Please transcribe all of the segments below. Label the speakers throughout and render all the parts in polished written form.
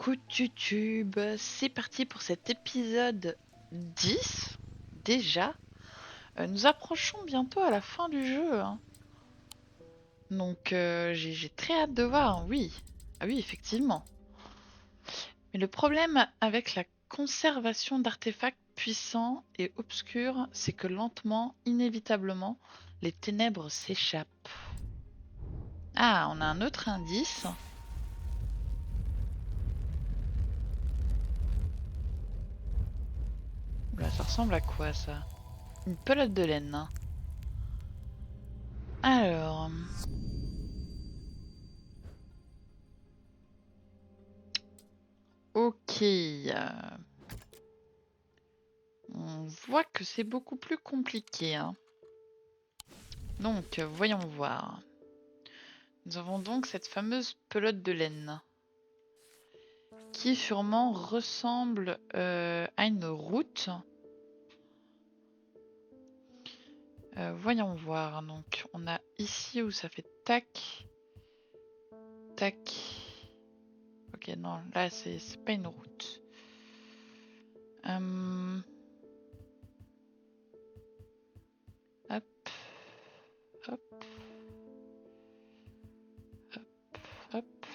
Speaker 1: Coucou YouTube, c'est parti pour cet épisode 10 déjà. Nous approchons bientôt à la fin du jeu, hein. Donc j'ai très hâte de voir, oui. Ah oui, effectivement. Mais le problème avec la conservation d'artefacts puissants et obscurs, c'est que lentement, inévitablement, les ténèbres s'échappent. Ah, on a un autre indice. Là, ça ressemble à quoi ça? Une pelote de laine. Alors... Ok, on voit que c'est beaucoup plus compliqué, hein. Donc, voyons voir. Nous avons donc cette fameuse pelote de laine qui sûrement ressemble à une route. Voyons voir. Donc, on a ici où ça fait tac, tac. Ok, non, là c'est pas une route. Hop, hop, hop, hop.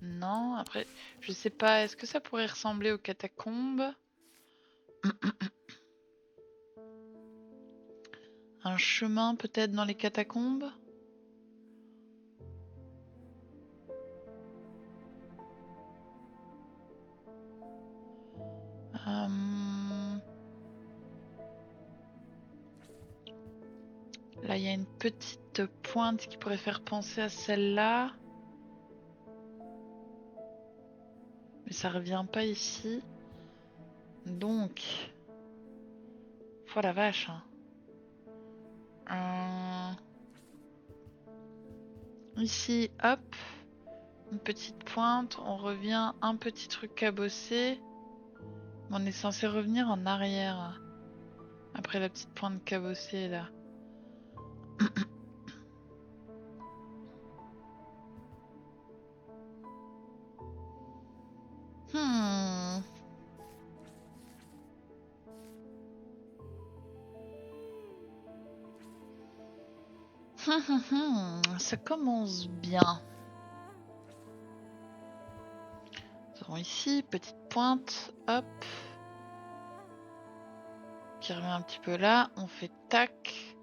Speaker 1: Non, après, je sais pas, est-ce que ça pourrait ressembler aux catacombes? Un chemin peut-être dans les catacombes? Là, il y a une petite pointe qui pourrait faire penser à celle-là. Mais ça revient pas ici. Donc... Oh la vache, hein. Ici, hop. Une petite pointe. On revient un petit truc cabossé. On est censé revenir en arrière. Après la petite pointe cabossée, là. Hmm... Ça commence bien. Nous avons ici, petite pointe, hop. Qui revient un petit peu là. On fait tac.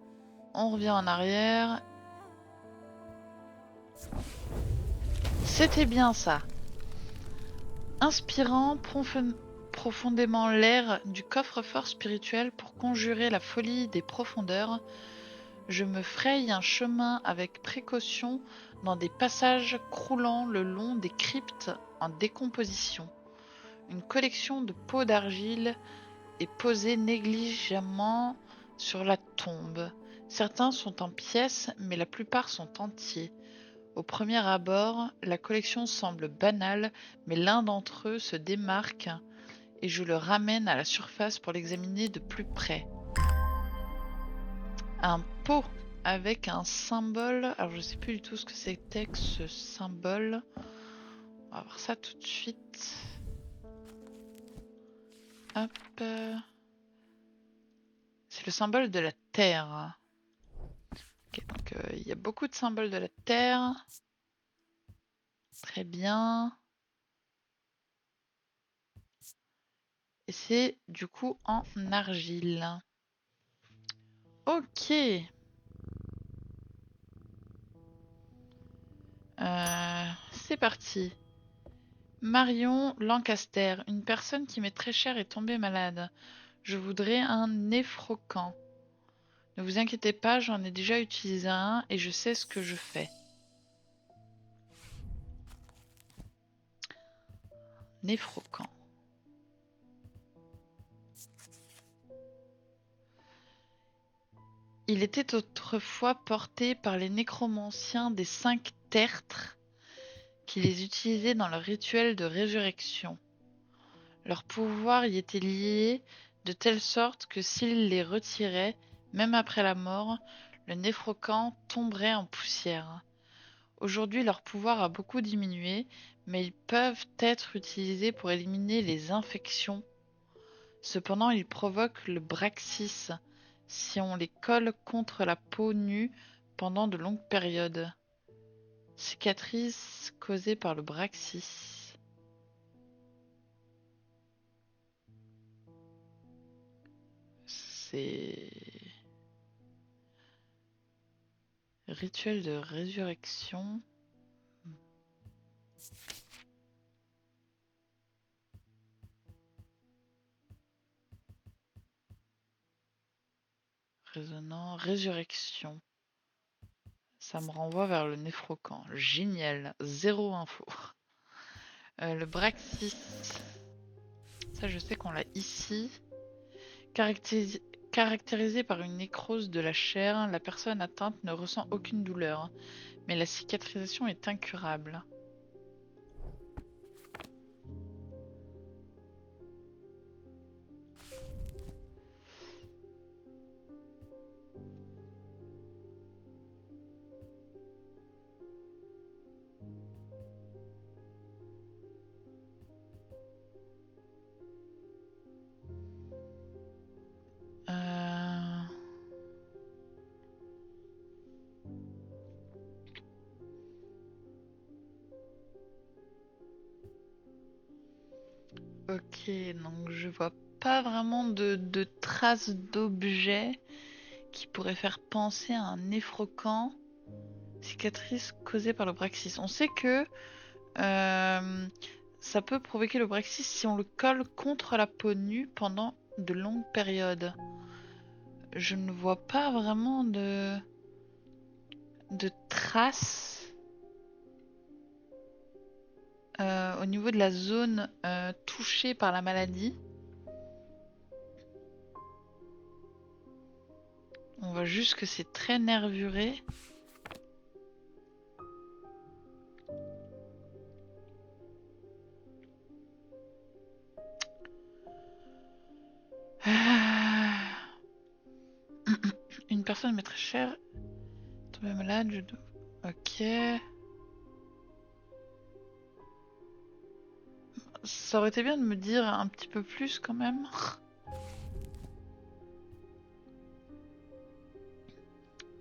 Speaker 1: On revient en arrière. C'était bien ça. Inspirant profondément l'air du coffre-fort spirituel pour conjurer la folie des profondeurs, je me fraye un chemin avec précaution dans des passages croulant le long des cryptes en décomposition. Une collection de pots d'argile est posée négligemment sur la tombe. Certains sont en pièces, mais la plupart sont entiers. Au premier abord, la collection semble banale, mais l'un d'entre eux se démarque et je le ramène à la surface pour l'examiner de plus près. Un pot avec un symbole. Alors je sais plus du tout ce que c'était que ce symbole. On va voir ça tout de suite. Hop. C'est le symbole de la Terre. Ok, donc il y a beaucoup de symboles de la Terre. Très bien. Et c'est du coup en argile. Ok. C'est parti. Marion Lancaster, une personne qui m'est très chère est tombée malade. Je voudrais un néphrocan. Ne vous inquiétez pas, j'en ai déjà utilisé un et je sais ce que je fais. Néphrocan. Il était autrefois porté par les nécromanciens des 5 tertres qui les utilisaient dans leur rituel de résurrection. Leur pouvoir y était lié de telle sorte que s'ils les retiraient, même après la mort, le néphrocan tomberait en poussière. Aujourd'hui, leur pouvoir a beaucoup diminué, mais ils peuvent être utilisés pour éliminer les infections. Cependant, ils provoquent le Braxis si on les colle contre la peau nue pendant de longues périodes. Cicatrice causée par le Braxis. C'est... Rituel de résurrection. Résonnant. Résurrection. Ça me renvoie vers le néphrocan. Génial. Zéro info. Le Braxis. Ça, je sais qu'on l'a ici. Caractérisé par une nécrose de la chair, la personne atteinte ne ressent aucune douleur, mais la cicatrisation est incurable. Ok, donc je vois pas vraiment de traces d'objets qui pourraient faire penser à un néphrocan. Cicatrice causée par le Braxis. On sait que ça peut provoquer le Braxis si on le colle contre la peau nue pendant de longues périodes. Je ne vois pas vraiment de traces au niveau de la zone touchée par la maladie. On voit juste que c'est très nervuré. Une personne m'est très chère. Tombée malade, je dois... Ok. Ça aurait été bien de me dire un petit peu plus quand même.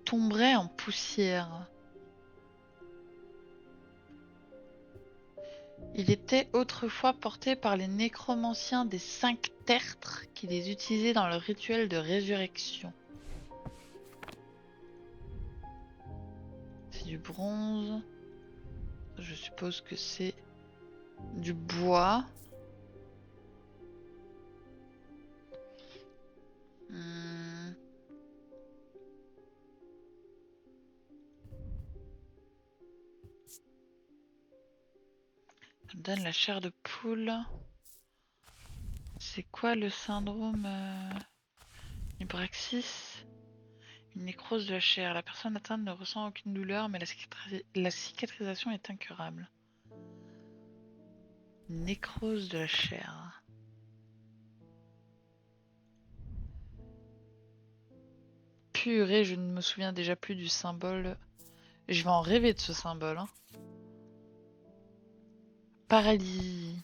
Speaker 1: Tomberait en poussière. Il était autrefois porté par les nécromanciens des 5 tertres qui les utilisaient dans leur rituel de résurrection. C'est du bronze. Je suppose que c'est du bois. Ça me donne la chair de poule. C'est quoi le syndrome du Braxis? Une nécrose de la chair. La personne atteinte ne ressent aucune douleur, mais la cicatrisation est incurable. Nécrose de la chair. Purée, je ne me souviens déjà plus du symbole. Je vais en rêver de ce symbole. Hein. Paralysie.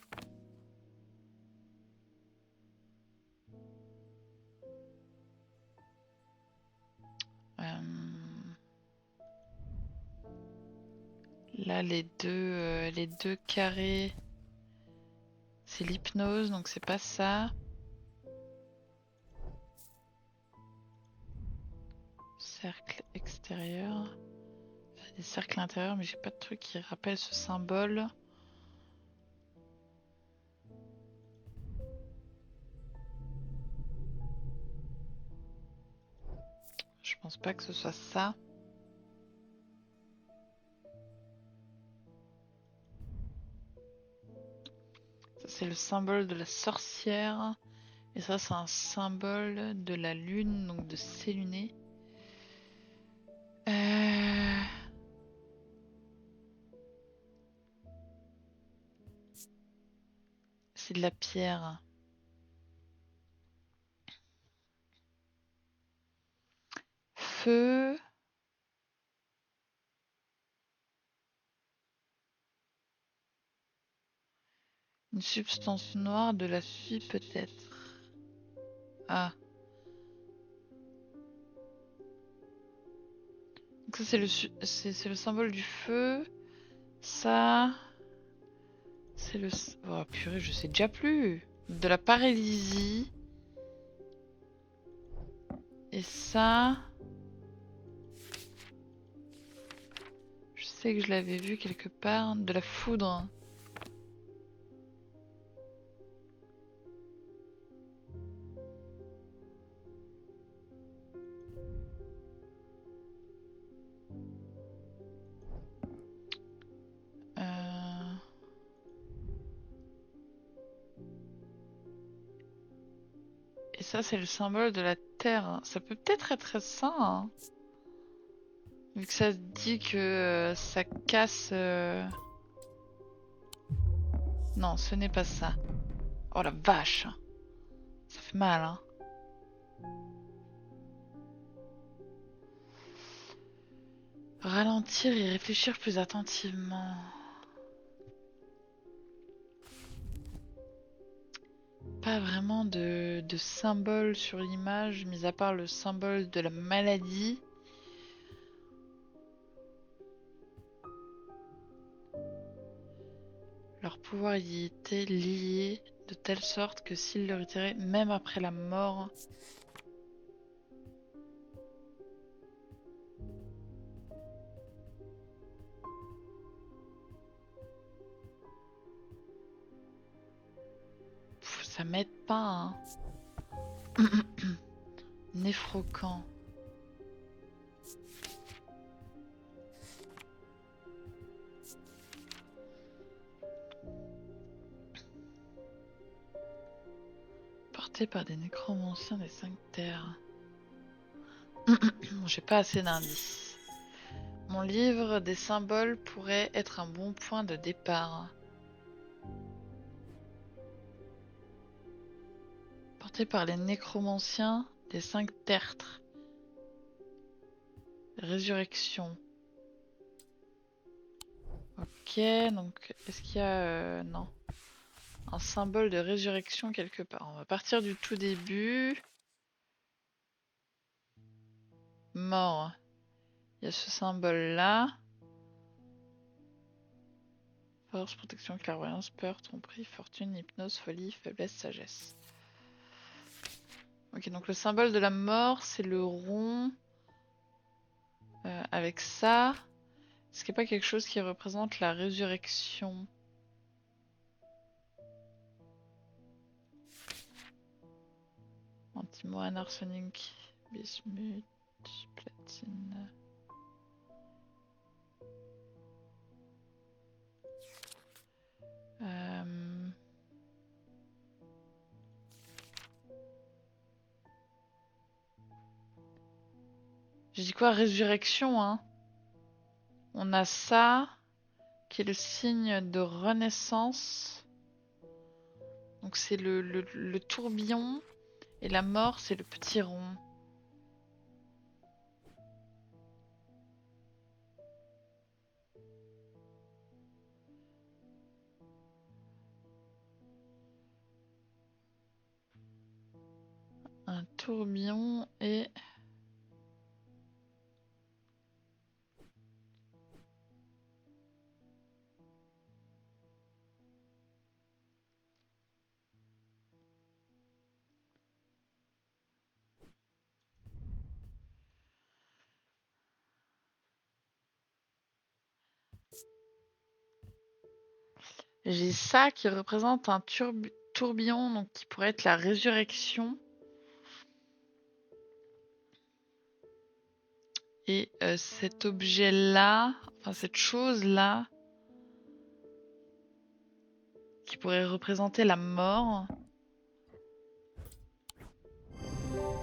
Speaker 1: Là, les deux carrés, c'est l'hypnose, donc c'est pas ça. Cercle extérieur. Des cercles intérieurs, mais j'ai pas de truc qui rappelle ce symbole. Je pense pas que ce soit ça. Ça, c'est le symbole de la sorcière. Et ça, c'est un symbole de la lune, donc de Séluné. C'est de la pierre. Feu. Une substance noire, de la suie peut-être. Ah. Donc ça c'est le symbole du feu. Ça c'est le... Oh purée, je sais déjà plus. De la paralysie. Et ça... Je sais que je l'avais vu quelque part. De la foudre. Et ça, c'est le symbole de la terre. Ça peut peut-être être ça, hein. Vu que ça dit que ça casse... Non, ce n'est pas ça. Oh la vache. Ça fait mal, hein. Ralentir et réfléchir plus attentivement. Pas vraiment de symbole sur l'image, mis à part le symbole de la maladie. Leur pouvoir y était lié de telle sorte que s'ils le retiraient même après la mort... Pff, ça m'aide pas, hein. Néfrocan. Porté par des nécromanciens des 5 terres. J'ai pas assez d'indices. Mon livre des symboles pourrait être un bon point de départ. Porté par les nécromanciens des 5 tertres. Résurrection. Ok, donc est-ce qu'il y a... non. Un symbole de résurrection quelque part. On va partir du tout début. Mort. Il y a ce symbole-là. Force, protection, clairvoyance, peur, tromperie, fortune, hypnose, folie, faiblesse, sagesse. Ok, donc le symbole de la mort, c'est le rond. Avec ça, est-ce qu'il n'y a pas quelque chose qui représente la résurrection? Antimoine, arsenic, bismuth, platine. J'ai dit quoi? Résurrection, hein. On a ça, qui est le signe de renaissance. Donc c'est le tourbillon. Et la mort, c'est le petit rond. Un tourbillon et... J'ai ça qui représente un tourbillon, donc qui pourrait être la résurrection. Et cet objet-là, enfin cette chose-là, qui pourrait représenter la mort.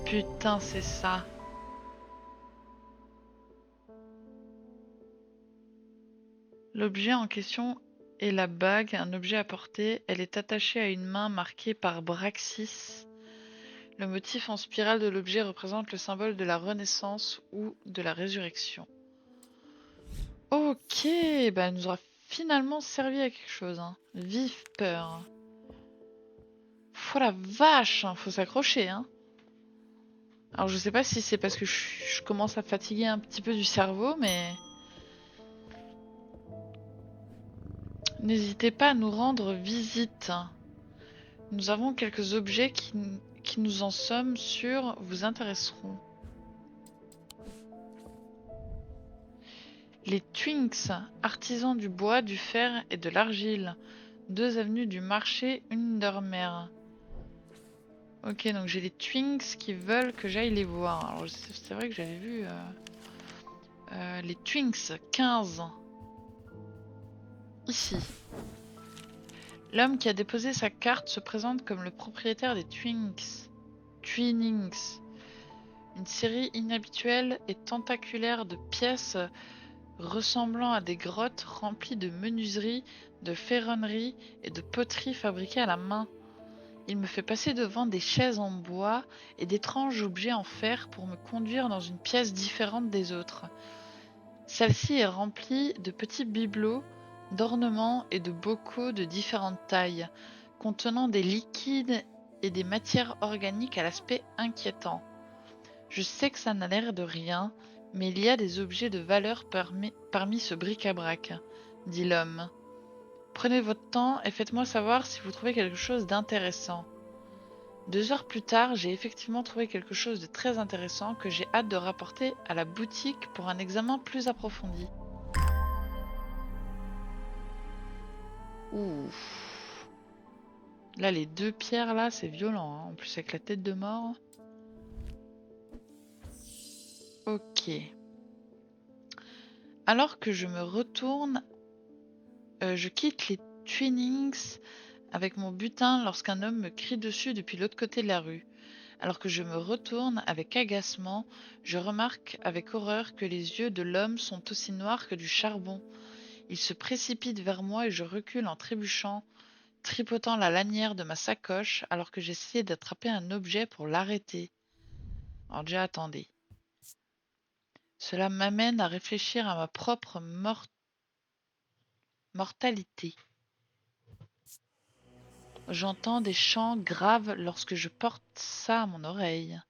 Speaker 1: Putain, c'est ça. L'objet en question est la bague, un objet à porter. Elle est attachée à une main marquée par Braxis. Le motif en spirale de l'objet représente le symbole de la renaissance ou de la résurrection. Ok, bah elle nous aura finalement servi à quelque chose, hein. Vive peur. Oh la vache, hein, faut s'accrocher, hein. Alors je sais pas si c'est parce que je commence à fatiguer un petit peu du cerveau, mais... N'hésitez pas à nous rendre visite. Nous avons quelques objets qui nous en sommes sûrs vous intéresseront. Les Twinks, artisans du bois, du fer et de l'argile. 2 avenue du marché, Undermer. Ok, donc j'ai les Twinks qui veulent que j'aille les voir. Alors c'est vrai que j'avais vu les Twinks 15. Ici. L'homme qui a déposé sa carte se présente comme le propriétaire des Twinks. Twinings. Une série inhabituelle et tentaculaire de pièces ressemblant à des grottes remplies de menuiseries, de ferronneries et de poteries fabriquées à la main. Il me fait passer devant des chaises en bois et d'étranges objets en fer pour me conduire dans une pièce différente des autres. Celle-ci est remplie de petits bibelots, d'ornements et de bocaux de différentes tailles, contenant des liquides et des matières organiques à l'aspect inquiétant. Je sais que ça n'a l'air de rien, mais il y a des objets de valeur parmi ce bric-à-brac, dit l'homme. Prenez votre temps et faites-moi savoir si vous trouvez quelque chose d'intéressant. 2 heures plus tard, j'ai effectivement trouvé quelque chose de très intéressant que j'ai hâte de rapporter à la boutique pour un examen plus approfondi. Ouf. Là, les 2 pierres, là, c'est violent, hein. En plus, avec la tête de mort. Ok. Alors que je me retourne, je quitte les Twinings avec mon butin lorsqu'un homme me crie dessus depuis l'autre côté de la rue. Alors que je me retourne avec agacement, je remarque avec horreur que les yeux de l'homme sont aussi noirs que du charbon. Il se précipite vers moi et je recule en trébuchant, tripotant la lanière de ma sacoche alors que j'essayais d'attraper un objet pour l'arrêter. Alors déjà, attendez. Cela m'amène à réfléchir à ma propre mortalité. J'entends des chants graves lorsque je porte ça à mon oreille.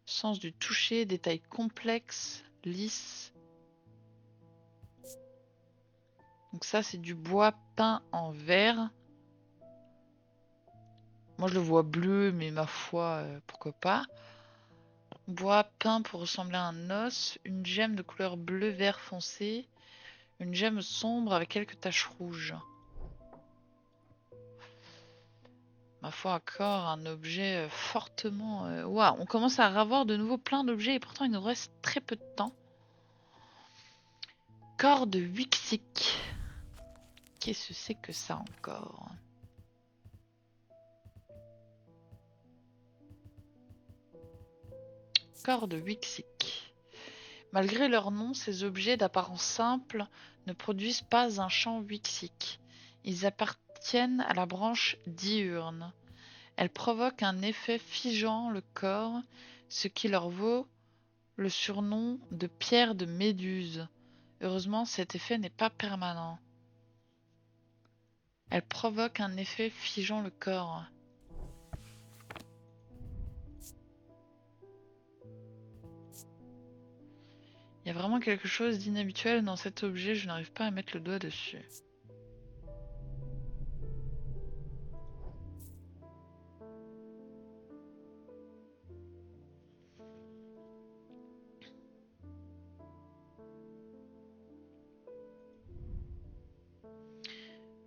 Speaker 1: Sens du toucher, détails complexes, lisses. Donc ça, c'est du bois peint en vert. Moi, je le vois bleu, mais ma foi, pourquoi pas. Bois peint pour ressembler à un os. Une gemme de couleur bleu-vert foncé. Une gemme sombre avec quelques taches rouges. Ma foi, encore un objet fortement... Waouh, on commence à avoir de nouveau plein d'objets et pourtant il nous reste très peu de temps. Corps de Wixik. Qu'est-ce que c'est que ça encore? Corps de Wixik. Malgré leur nom, ces objets d'apparence simple ne produisent pas un chant Wixik. Ils appartiennent à la branche diurne. Elles provoquent un effet figeant le corps, ce qui leur vaut le surnom de pierre de méduse. Heureusement, cet effet n'est pas permanent. Elles provoquent un effet figeant le corps. Il y a vraiment quelque chose d'inhabituel dans cet objet, je n'arrive pas à mettre le doigt dessus.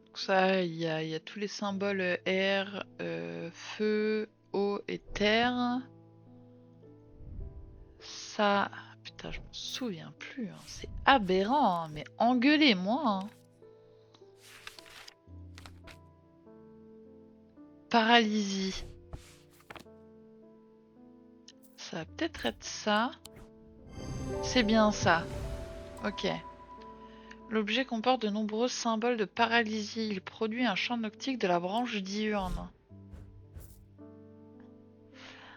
Speaker 1: Donc ça, il y a tous les symboles air, feu, eau et terre. Ça, putain, je m'en souviens plus, hein. C'est aberrant, hein. Mais engueulez-moi, hein. Paralysie. Ça va peut-être être ça. C'est bien ça. Ok. L'objet comporte de nombreux symboles de paralysie. Il produit un champ optique de la branche diurne.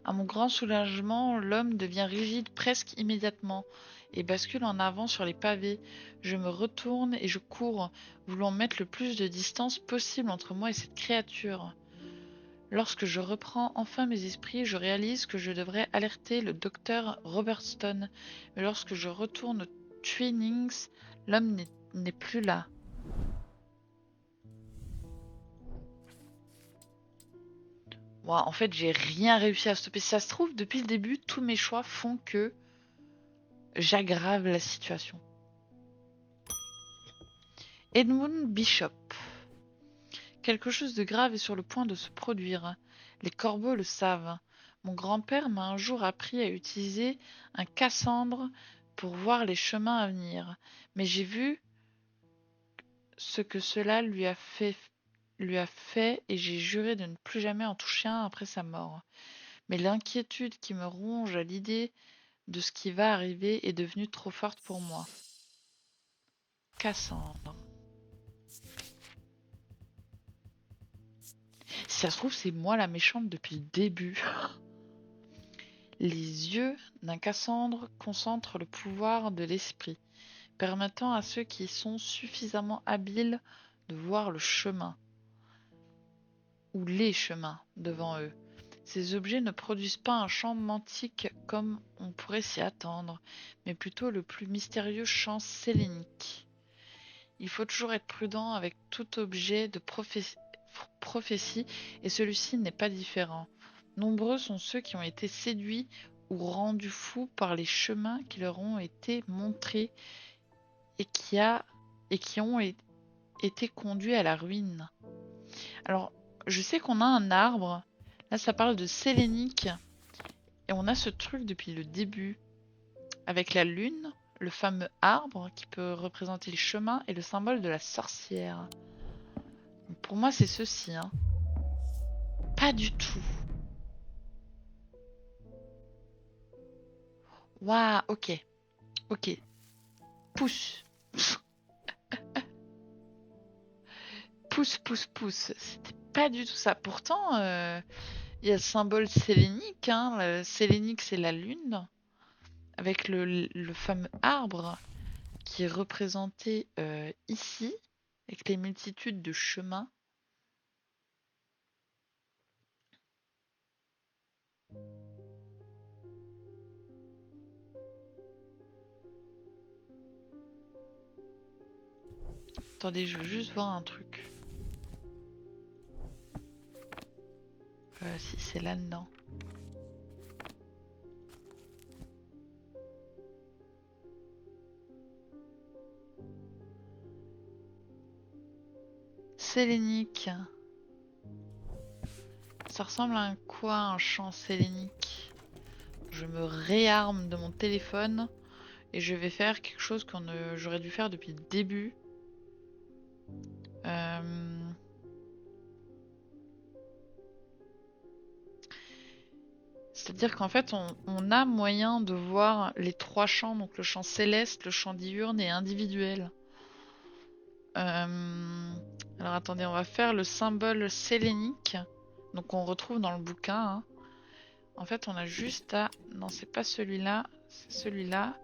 Speaker 1: À mon grand soulagement, l'homme devient rigide presque immédiatement et bascule en avant sur les pavés. Je me retourne et je cours, voulant mettre le plus de distance possible entre moi et cette créature. Lorsque je reprends enfin mes esprits, je réalise que je devrais alerter le docteur Robertson. Mais lorsque je retourne au Twinings, l'homme n'est plus là. Moi, en fait, j'ai rien réussi à stopper. Si ça se trouve, depuis le début, tous mes choix font que j'aggrave la situation. Edmund Bishop. Quelque chose de grave est sur le point de se produire. Les corbeaux le savent. Mon grand-père m'a un jour appris à utiliser un Cassandre pour voir les chemins à venir. Mais j'ai vu ce que cela lui a fait et j'ai juré de ne plus jamais en toucher un après sa mort. Mais l'inquiétude qui me ronge à l'idée de ce qui va arriver est devenue trop forte pour moi. Cassandre. Si ça se trouve, c'est moi la méchante depuis le début. Les yeux d'un Cassandre concentrent le pouvoir de l'esprit, permettant à ceux qui sont suffisamment habiles de voir le chemin, ou les chemins, devant eux. Ces objets ne produisent pas un chant mantique comme on pourrait s'y attendre, mais plutôt le plus mystérieux chant sélénique. Il faut toujours être prudent avec tout objet de prophétie, et celui-ci n'est pas différent. Nombreux sont ceux qui ont été séduits ou rendus fous par les chemins qui leur ont été montrés et qui ont été conduits à la ruine. Alors, je sais qu'on a un arbre, là ça parle de sélénique, et on a ce truc depuis le début, avec la lune, le fameux arbre qui peut représenter les chemins et le symbole de la sorcière. Donc pour moi c'est ceci, hein. Pas du tout. Waouh, ok, ok. Pousse. Pousse, pousse, pousse. C'était pas du tout ça. Pourtant, il y a le symbole sélénique, hein. Le sélénique, c'est la lune, avec le fameux arbre qui est représenté ici, avec les multitudes de chemins. Attendez, je veux juste voir un truc. Si c'est là-dedans. Sélénique. Ça ressemble à quoi un chant sélénique? Je me réarme de mon téléphone et je vais faire quelque chose que j'aurais dû faire depuis le début. C'est-à-dire qu'en fait, on a moyen de voir les trois chants, donc le chant céleste, le chant diurne et individuel. Alors attendez, on va faire le symbole sélénique, donc on retrouve dans le bouquin, hein. En fait, on a juste à... Non, c'est pas celui-là, c'est celui-là.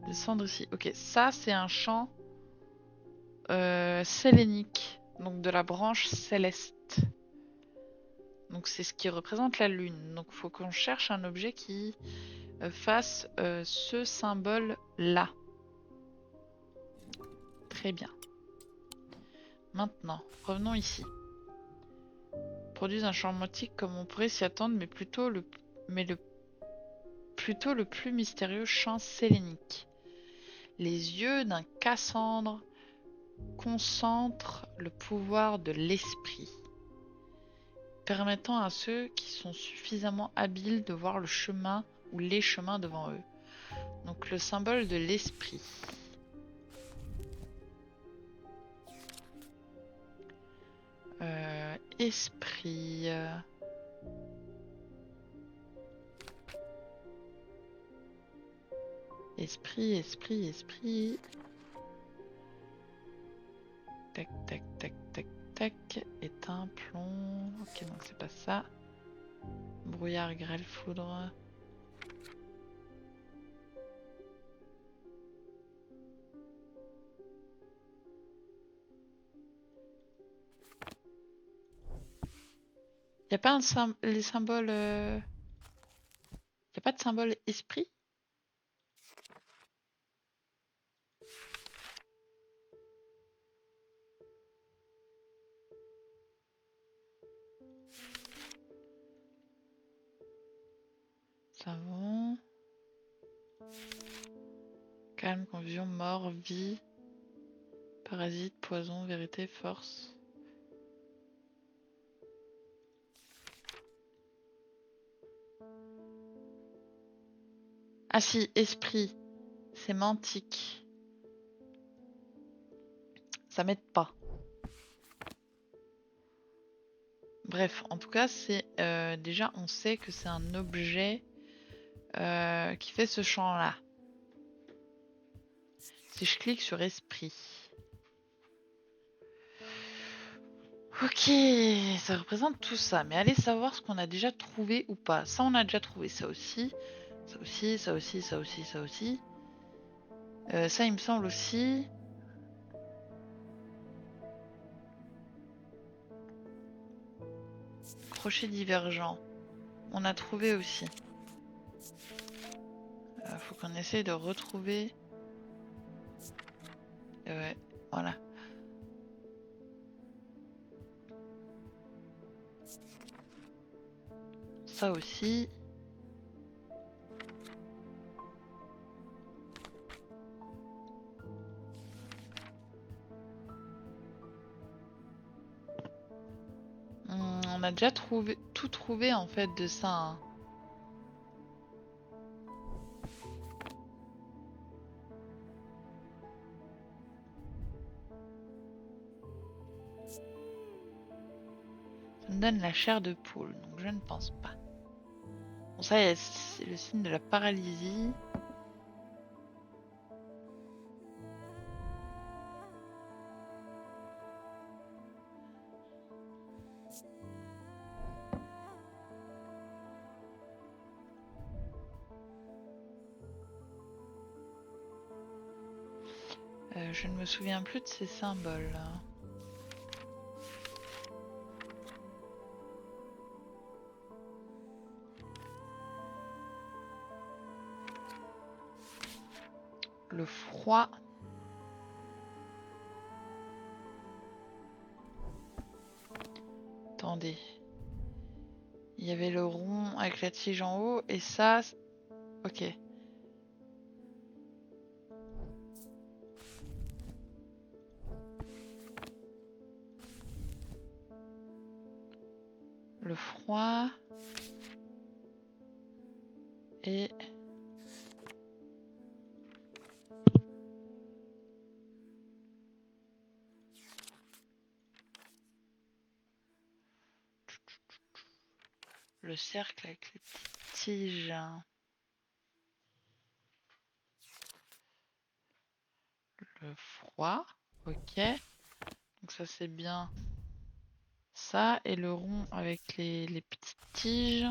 Speaker 1: Descendre ici. Ok, ça c'est un chant sélénique, donc de la branche céleste. Donc c'est ce qui représente la lune. Donc il faut qu'on cherche un objet qui fasse ce symbole-là. Très bien. Maintenant, revenons ici. Produisent un chant motique comme on pourrait s'y attendre, mais plutôt le plus mystérieux chant sélénique. Les yeux d'un Cassandre concentrent le pouvoir de l'esprit, permettant à ceux qui sont suffisamment habiles de voir le chemin ou les chemins devant eux. Donc le symbole de l'esprit. Esprit. Esprit. Tac, tac, tac, tac, tac. Éteint, plomb. Ok, donc c'est pas ça. Brouillard, grêle, foudre. Y a pas les symboles. Y a pas de symbole esprit? Savon. Calme, confusion, mort, vie. Parasite, poison, vérité, force. Ah si, esprit. Sémantique. Ça m'aide pas. Bref, en tout cas, c'est déjà on sait que c'est un objet qui fait ce champ-là. Si je clique sur esprit. Ok, ça représente tout ça. Mais allez savoir ce qu'on a déjà trouvé ou pas. Ça, on a déjà trouvé. Ça aussi. Ça aussi, ça aussi, ça aussi, ça aussi. Ça, il me semble aussi. Crochet divergent. On a trouvé aussi. Faut qu'on essaye de retrouver. Ouais, voilà. Ça aussi. On a déjà tout trouvé en fait de ça. Hein. Ça me donne la chair de poule, donc je ne pense pas. Bon, ça, c'est le signe de la paralysie. Je ne me souviens plus de ces symboles. Le froid. Attendez. Il y avait le rond avec la tige en haut et ça... Ok. Le froid. Et... Le cercle avec les petites tiges. Le froid. Ok. Donc ça c'est bien. Ça et le rond avec les petites tiges.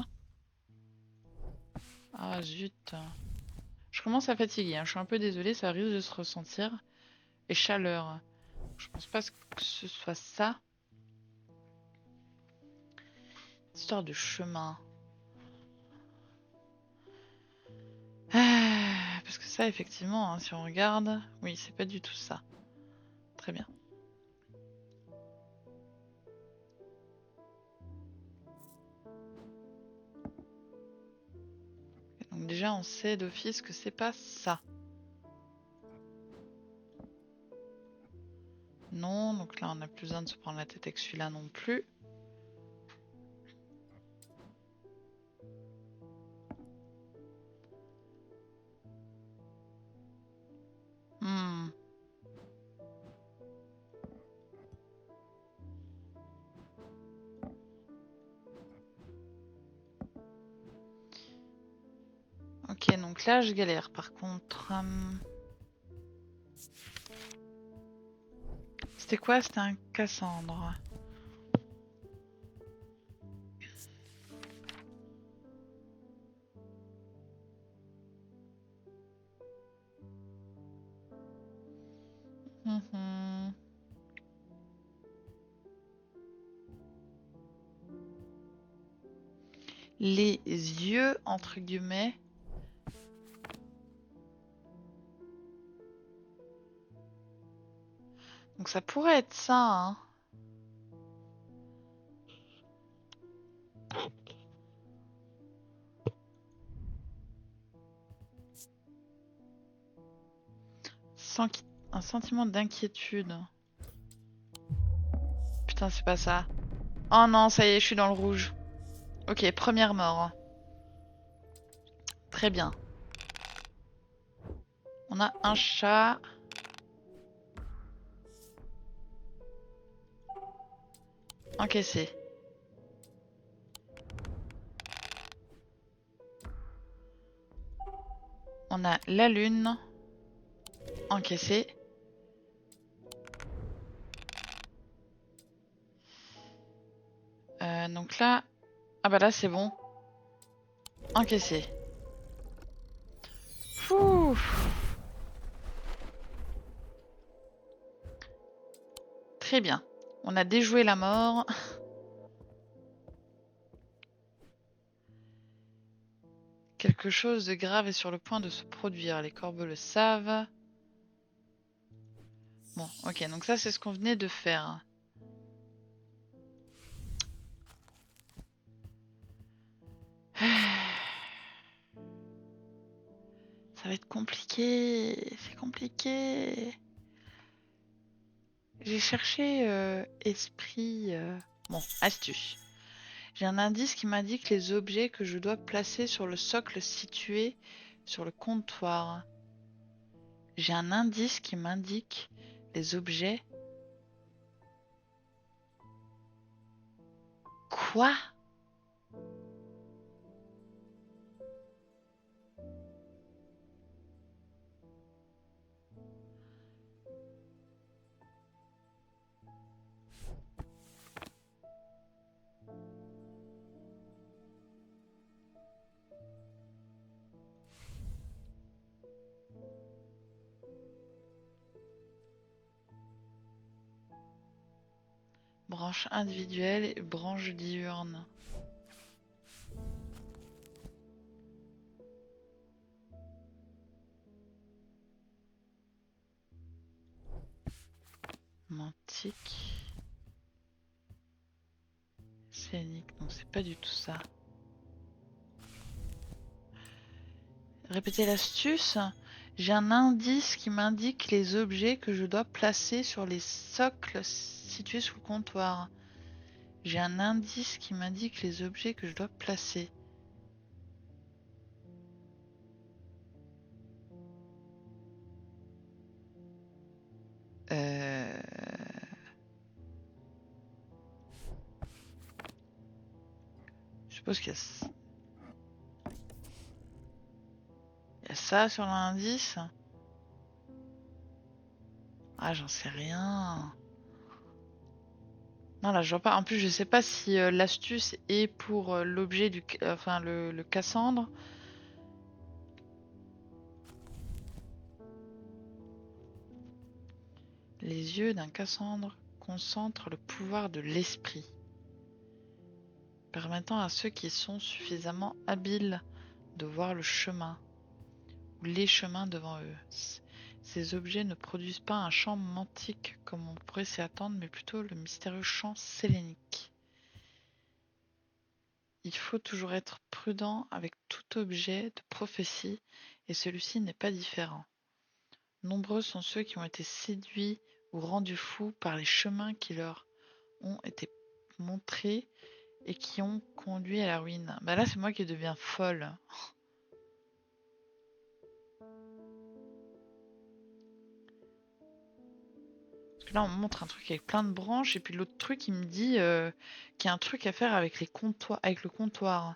Speaker 1: Ah zut. Je commence à fatiguer. Hein. Je suis un peu désolée, ça risque de se ressentir. Et chaleur. Je pense pas que ce soit ça. Histoire de chemin. Parce que ça, effectivement, hein, si on regarde... Oui, c'est pas du tout ça. Très bien. Donc déjà, on sait d'office que c'est pas ça. Non, donc là, on n'a plus besoin de se prendre la tête avec celui-là non plus. Hmm. Ok, donc là, je galère. Par contre... C'était quoi? C'était un Cassandre. Les yeux, entre guillemets. Donc ça pourrait être ça, hein. Un sentiment d'inquiétude. Putain, c'est pas ça. Oh non, ça y est, je suis dans le rouge. Ok, première mort. Très bien. On a un chat. Encaissé. On a la lune. Encaissé. Donc là... Ah bah là c'est bon. Encaissé. Fouh. Très bien. On a déjoué la mort. Quelque chose de grave est sur le point de se produire. Les corbeaux le savent. Bon, ok, donc ça c'est ce qu'on venait de faire. Ça va être compliqué. C'est compliqué. J'ai cherché esprit... Bon, astuce. J'ai un indice qui m'indique les objets que je dois placer sur le socle situé sur le comptoir. J'ai un indice qui m'indique les objets. Quoi? Branche individuelle et branche diurne. Mantique. Scénique. Non, c'est pas du tout ça. Répétez l'astuce. J'ai un indice qui m'indique les objets que je dois placer sur les socles situés sous le comptoir. J'ai un indice qui m'indique les objets que je dois placer. Je suppose qu'il y a ça sur l'indice. Ah, j'en sais rien. Non, là, je vois pas. En plus, je sais pas si l'astuce est pour l'objet du... Enfin, le Cassandre. Les yeux d'un Cassandre concentrent le pouvoir de l'esprit, permettant à ceux qui sont suffisamment habiles de voir le chemin ou les chemins devant eux. Ces objets ne produisent pas un champ mantique comme on pourrait s'y attendre, mais plutôt le mystérieux champ sélénique. Il faut toujours être prudent avec tout objet de prophétie, et celui-ci n'est pas différent. Nombreux sont ceux qui ont été séduits ou rendus fous par les chemins qui leur ont été montrés et qui ont conduit à la ruine. Bah là, c'est moi qui deviens folle. Parce que là, on me montre un truc avec plein de branches, et puis l'autre truc, il me dit qu'il y a un truc à faire avec les comptoirs, avec le comptoir.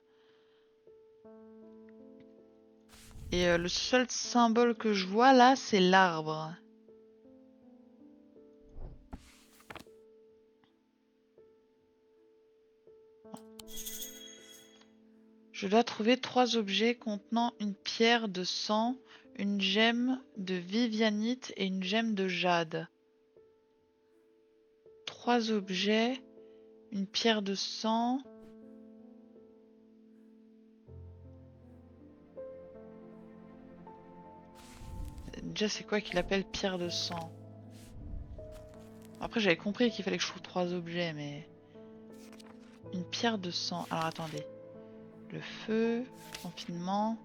Speaker 1: Et le seul symbole que je vois là, c'est l'arbre. Je dois trouver 3 objets contenant une pierre de sang, une gemme de vivianite et une gemme de jade. 3 objets, une pierre de sang. Déjà, c'est quoi qu'il appelle pierre de sang? Après, j'avais compris qu'il fallait que je trouve 3 objets, mais... Une pierre de sang. Alors, attendez. Le feu, confinement,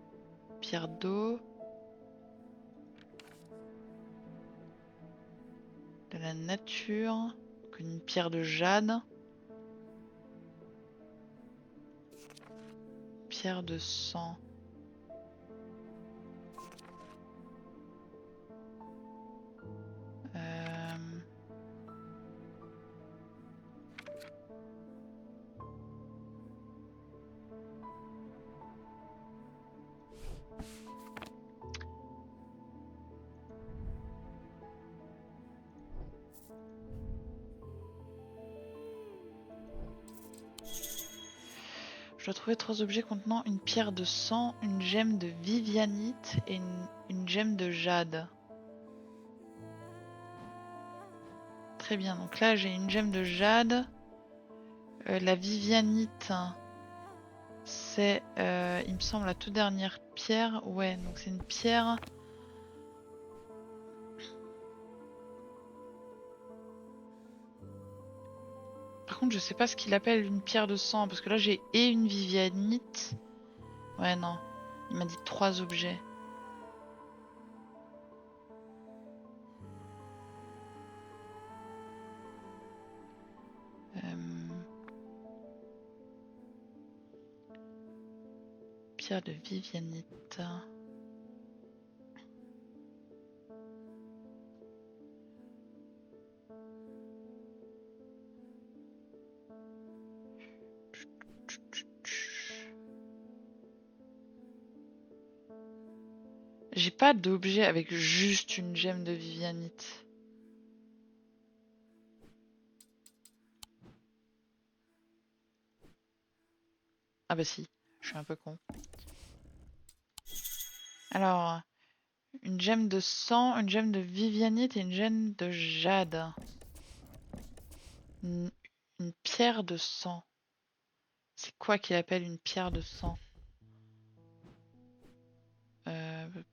Speaker 1: pierre d'eau... De la nature, une pierre de jade, pierre de sang. Je dois trouver 3 objets contenant une pierre de sang, une gemme de vivianite et une gemme de jade. Très bien, donc là j'ai une gemme de jade. La vivianite, c'est, il me semble, la toute dernière pierre. Ouais, donc c'est une pierre. Par contre, je sais pas ce qu'il appelle une pierre de sang, parce que là j'ai et une vivianite. Ouais, non. Il m'a dit 3 objets. Pierre de vivianite. J'ai pas d'objet avec juste une gemme de vivianite. Ah bah si, je suis un peu con. Alors, une gemme de sang, une gemme de vivianite et une gemme de jade. Une, une pierre de sang. C'est quoi qu'il appelle une pierre de sang?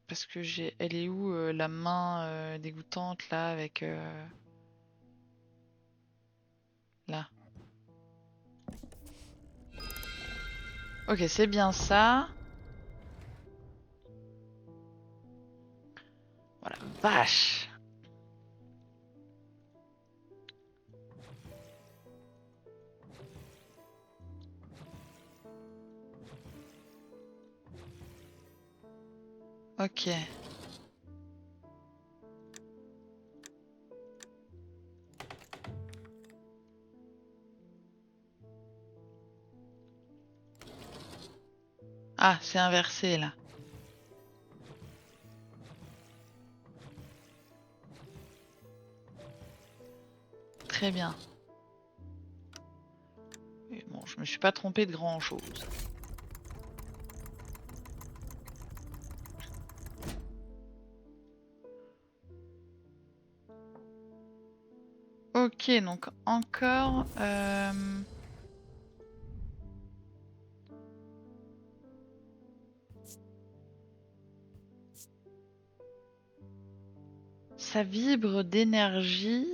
Speaker 1: Parce que j'ai... Elle est où la main dégoûtante là avec... Là. Ok, c'est bien ça. Voilà, vache. Ok. Ah, c'est inversé là. Très bien. Et bon, je me suis pas trompé de grand chose. Ok, donc encore... Ça vibre d'énergie.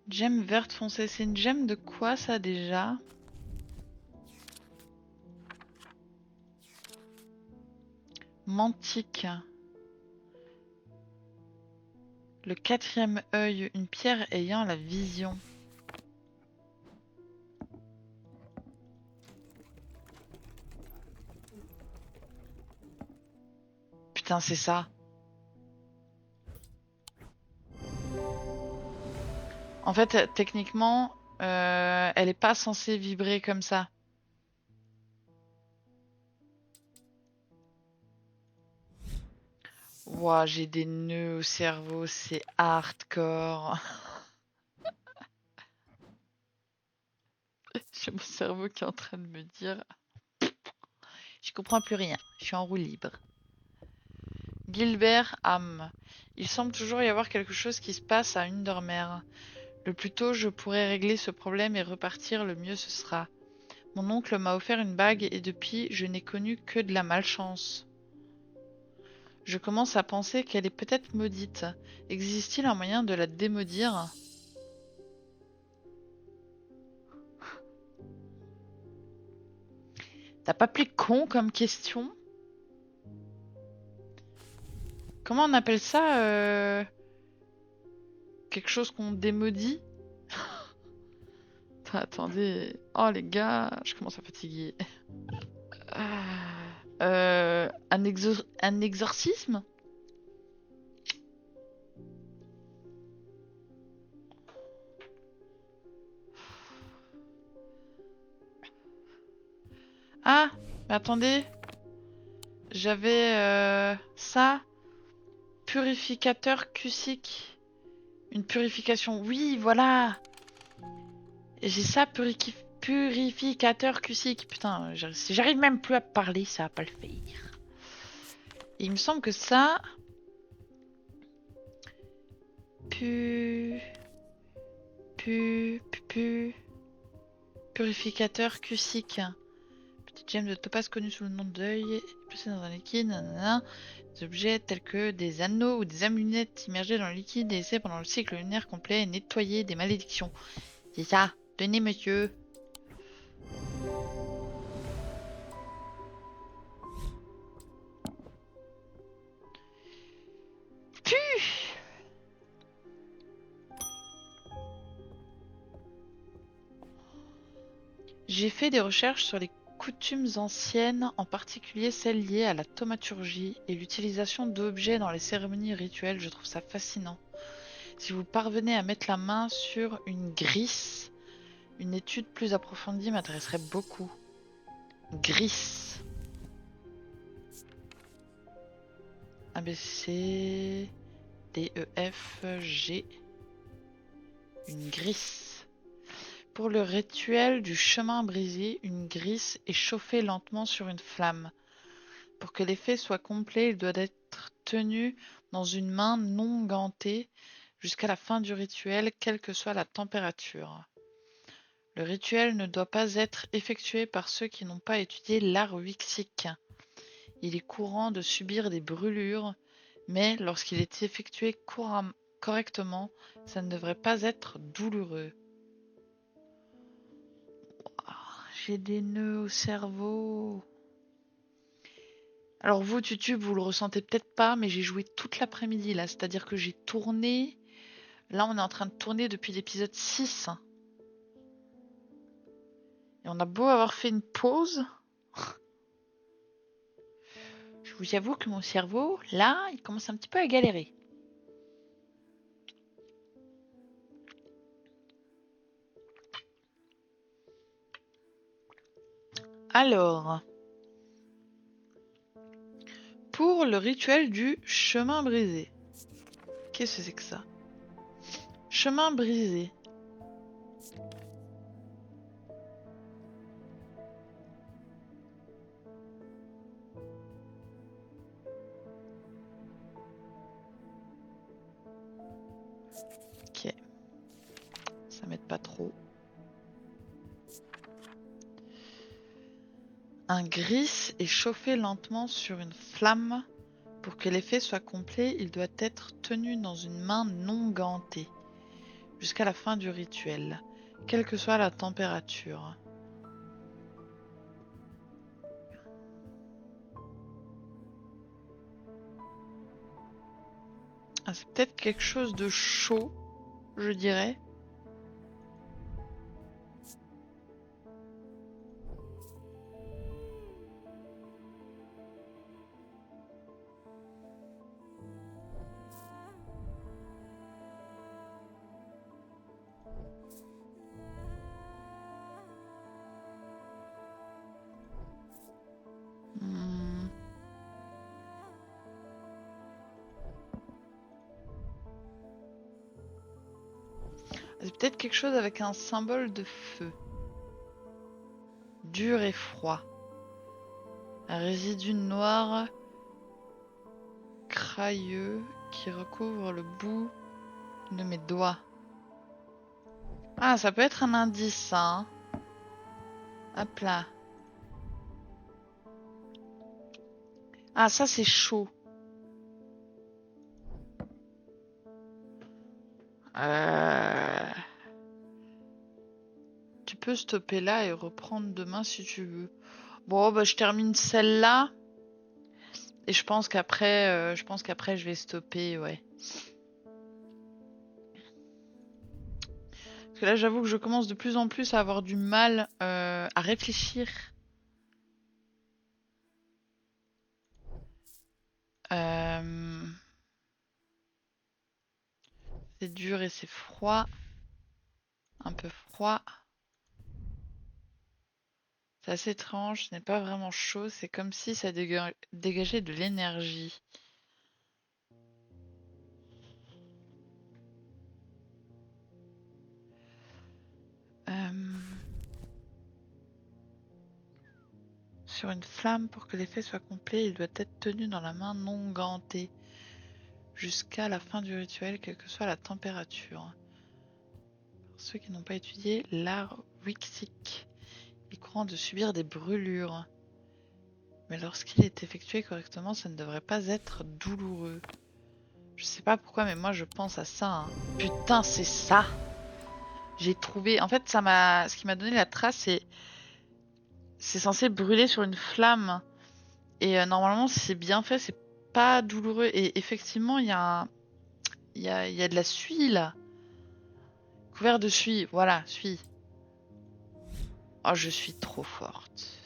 Speaker 1: Gemme verte foncée. C'est une gemme de quoi ça déjà? Mantique. Le 4e œil. Une pierre ayant la vision. Putain, c'est ça. En fait, techniquement, elle est pas censée vibrer comme ça. Ouah, j'ai des nœuds au cerveau, c'est hardcore. J'ai mon cerveau qui est en train de me dire... Je comprends plus rien, je suis en roue libre. Gilbert Ham. Il semble toujours y avoir quelque chose qui se passe à Undermer. Le plus tôt je pourrai régler ce problème et repartir, le mieux ce sera. Mon oncle m'a offert une bague et depuis, je n'ai connu que de la malchance. Je commence à penser qu'elle est peut-être maudite. Existe-t-il un moyen de la démaudire? T'as pas plus con comme question? Comment on appelle ça quelque chose qu'on démaudit? Attendez. Oh les gars, je commence à fatiguer. Un exorcisme? Ah, mais attendez. J'avais ça. Purificateur cusique. Une purification. Oui, voilà. J'ai ça, purificateur cusique. Putain, si j'arrive même plus à parler, ça va pas le faire. Et il me semble que ça... Purificateur cusique. Petite gemme de topaz connue sous le nom d'œil, placée dans un liquide, nanana. Des objets tels que des anneaux ou des amulettes immergés dans le liquide et laissés pendant le cycle lunaire complet et nettoyer des malédictions. C'est ça. Tenez, monsieur. J'ai fait des recherches sur les coutumes anciennes, en particulier celles liées à la thaumaturgie et l'utilisation d'objets dans les cérémonies rituelles. Je trouve ça fascinant. Si vous parvenez à mettre la main sur une grisse, une étude plus approfondie m'intéresserait beaucoup. Grisse. A, B, C, D, E, F, G. Une grisse. Pour le rituel du chemin brisé, une grisse est chauffée lentement sur une flamme. Pour que l'effet soit complet, il doit être tenu dans une main non gantée jusqu'à la fin du rituel, quelle que soit la température. Le rituel ne doit pas être effectué par ceux qui n'ont pas étudié l'art wixique. Il est courant de subir des brûlures, mais lorsqu'il est effectué correctement, ça ne devrait pas être douloureux. Oh, j'ai des nœuds au cerveau. Alors vous, YouTube, vous le ressentez peut-être pas, mais j'ai joué toute l'après-midi là. C'est-à-dire que j'ai tourné. Là, on est en train de tourner depuis l'épisode 6. Et on a beau avoir fait une pause. Je vous avoue que mon cerveau, là, il commence un petit peu à galérer. Alors, pour le rituel du chemin brisé. Qu'est-ce que c'est que ça? Chemin brisé. Ok. Ça m'aide pas trop. Un grisse est chauffé lentement sur une flamme. Pour que l'effet soit complet, il doit être tenu dans une main non gantée jusqu'à la fin du rituel, quelle que soit la température. Ah, c'est peut-être quelque chose de chaud, je dirais. Hmm. C'est peut-être quelque chose avec un symbole de feu. Dur et froid. Un résidu noir crayeux qui recouvre le bout de mes doigts. Ah, ça peut être un indice, ça. Hein. Hop là. Ah, ça, c'est chaud. Tu peux stopper là et reprendre demain si tu veux. Bon, bah, je termine celle-là. Et je pense qu'après, je vais stopper, ouais. Parce que là, j'avoue que je commence de plus en plus à avoir du mal à réfléchir. C'est dur et c'est froid. Un peu froid. C'est assez étrange, ce n'est pas vraiment chaud, c'est comme si ça dégageait de l'énergie. Sur une flamme, pour que l'effet soit complet, il doit être tenu dans la main non gantée. Jusqu'à la fin du rituel, quelle que soit la température. Pour ceux qui n'ont pas étudié l'art wixique, il est courant de subir des brûlures. Mais lorsqu'il est effectué correctement, ça ne devrait pas être douloureux. Je sais pas pourquoi, mais moi je pense à ça. Hein. Putain, c'est ça! J'ai trouvé. En fait, ce qui m'a donné la trace, c'est censé brûler sur une flamme. Et normalement, si c'est bien fait, c'est pas douloureux. Et effectivement, il y a de la suie là. Couvert de suie. Voilà, suie. Oh, je suis trop forte.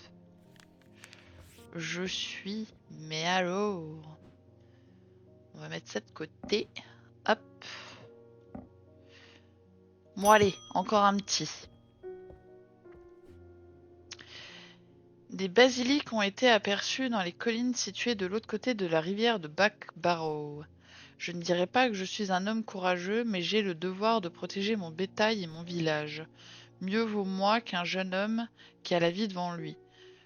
Speaker 1: Je suis. Mais alors. On va mettre ça de côté. Hop. Bon, allez, encore un petit. Des basiliques ont été aperçus dans les collines situées de l'autre côté de la rivière de Back Barrow. Je ne dirais pas que je suis un homme courageux, mais j'ai le devoir de protéger mon bétail et mon village. Mieux vaut moi qu'un jeune homme qui a la vie devant lui.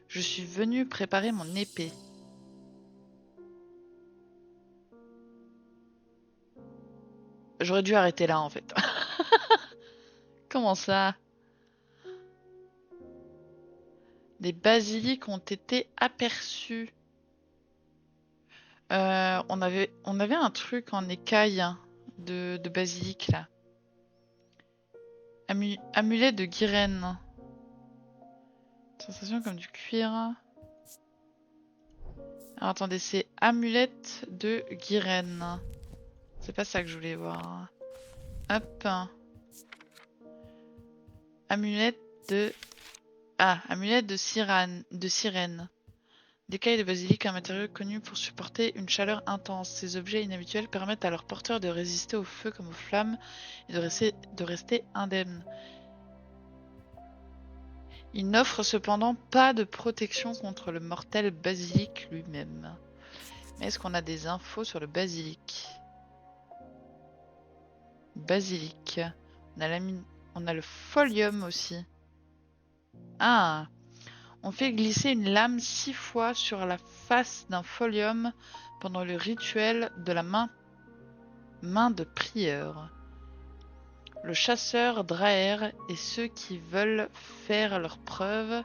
Speaker 1: Je suis venu préparer mon épée. J'aurais dû arrêter là en fait. Comment ça? Des basiliques ont été aperçus. On avait un truc en écaille de basilic là. Amulet de Guirène. Sensation comme du cuir. Alors attendez, c'est amulette de Guirène. C'est pas ça que je voulais voir. Hop. Amulette de... Ah, amulette de sirène. D'écailles de basilic, un matériau connu pour supporter une chaleur intense. Ces objets inhabituels permettent à leurs porteurs de résister au feu comme aux flammes et de rester indemnes. Ils n'offrent cependant pas de protection contre le mortel basilic lui-même. Mais est-ce qu'on a des infos sur le basilic? Basilic. On a le folium aussi. Ah! On fait glisser une lame 6 fois sur la face d'un folium pendant le rituel de la main de prieur. Le chasseur Draer et ceux qui veulent faire leur preuve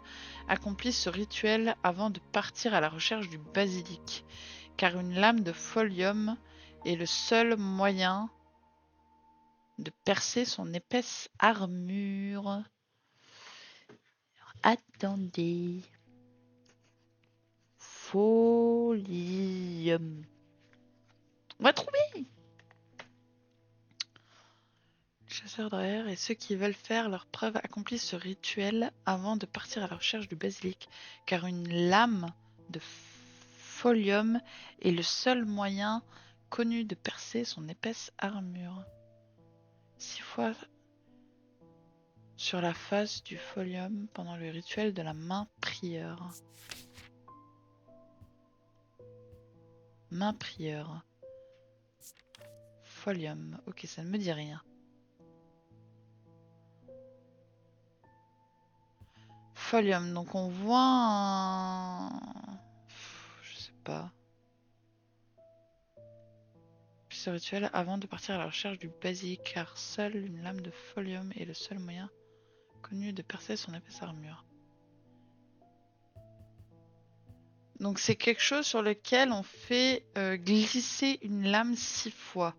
Speaker 1: accomplissent ce rituel avant de partir à la recherche du basilic, car une lame de folium est le seul moyen de percer son épaisse armure. Attendez. Folium. On va trouver. Chasseurs Draer et ceux qui veulent faire leur preuve accomplissent ce rituel avant de partir à la recherche du basilic, car une lame de folium est le seul moyen connu de percer son épaisse armure. 6 fois sur la face du folium pendant le rituel de la main prieur. Main prieur. Folium. Ok, ça ne me dit rien. Folium, donc on voit un... Je sais pas. ce rituel avant de partir à la recherche du basique, car seule une lame de folium est le seul moyen connu de percer son épaisse armure. Donc c'est quelque chose sur lequel on fait glisser une lame 6 fois.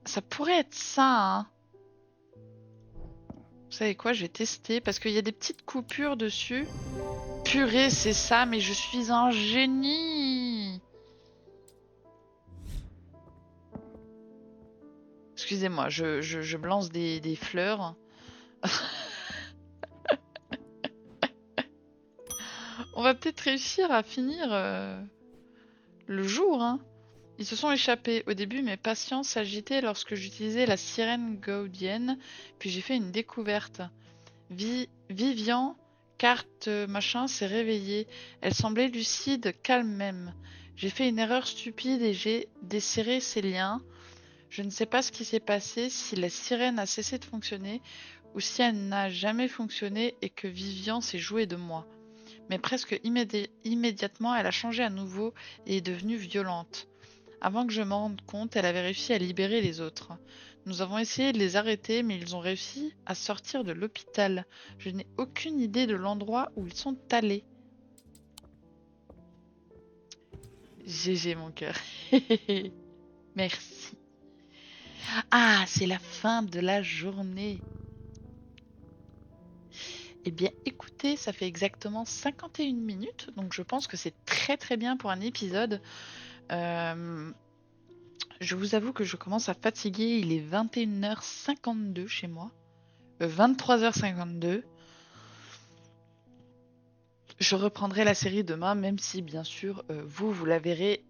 Speaker 1: Ça pourrait être ça, hein. Vous savez quoi, je vais tester parce qu'il y a des petites coupures dessus. Purée, c'est ça, mais je suis un génie. Excusez-moi, je me lance des fleurs. On va peut-être réussir à finir le jour, hein. Ils se sont échappés. Au début, mes patients s'agitaient lorsque j'utilisais la sirène gaudienne, puis j'ai fait une découverte. Vivian, carte machin, s'est réveillée. Elle semblait lucide, calme même. J'ai fait une erreur stupide et j'ai desserré ses liens. Je ne sais pas ce qui s'est passé, si la sirène a cessé de fonctionner ou si elle n'a jamais fonctionné et que Vivian s'est jouée de moi. Mais presque immédiatement, elle a changé à nouveau et est devenue violente. Avant que je m'en rende compte, elle avait réussi à libérer les autres. Nous avons essayé de les arrêter, mais ils ont réussi à sortir de l'hôpital. Je n'ai aucune idée de l'endroit où ils sont allés. GG mon cœur. Merci. Ah, c'est la fin de la journée. Eh bien, écoutez, ça fait exactement 51 minutes, donc je pense que c'est très très bien pour un épisode. Je vous avoue que je commence à fatiguer, il est 21h52 chez moi. 23h52. Je reprendrai la série demain, même si bien sûr vous la verrez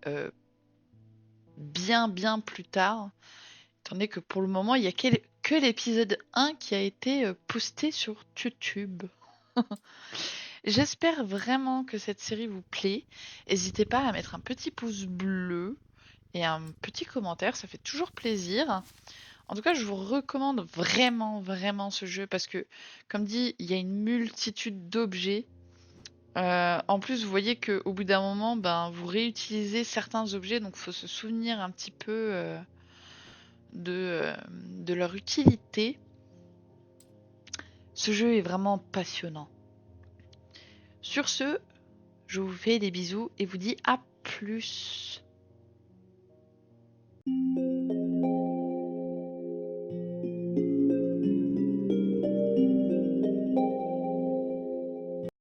Speaker 1: bien plus tard. Étant donné que pour le moment, il n'y a que l'épisode 1 qui a été posté sur YouTube. J'espère vraiment que cette série vous plaît. N'hésitez pas à mettre un petit pouce bleu et un petit commentaire, ça fait toujours plaisir. En tout cas, je vous recommande vraiment ce jeu parce que, comme dit, il y a une multitude d'objets. En plus, vous voyez qu'au bout d'un moment, ben, vous réutilisez certains objets, donc il faut se souvenir un petit peu de leur utilité. Ce jeu est vraiment passionnant. Sur ce, je vous fais des bisous et vous dis à plus.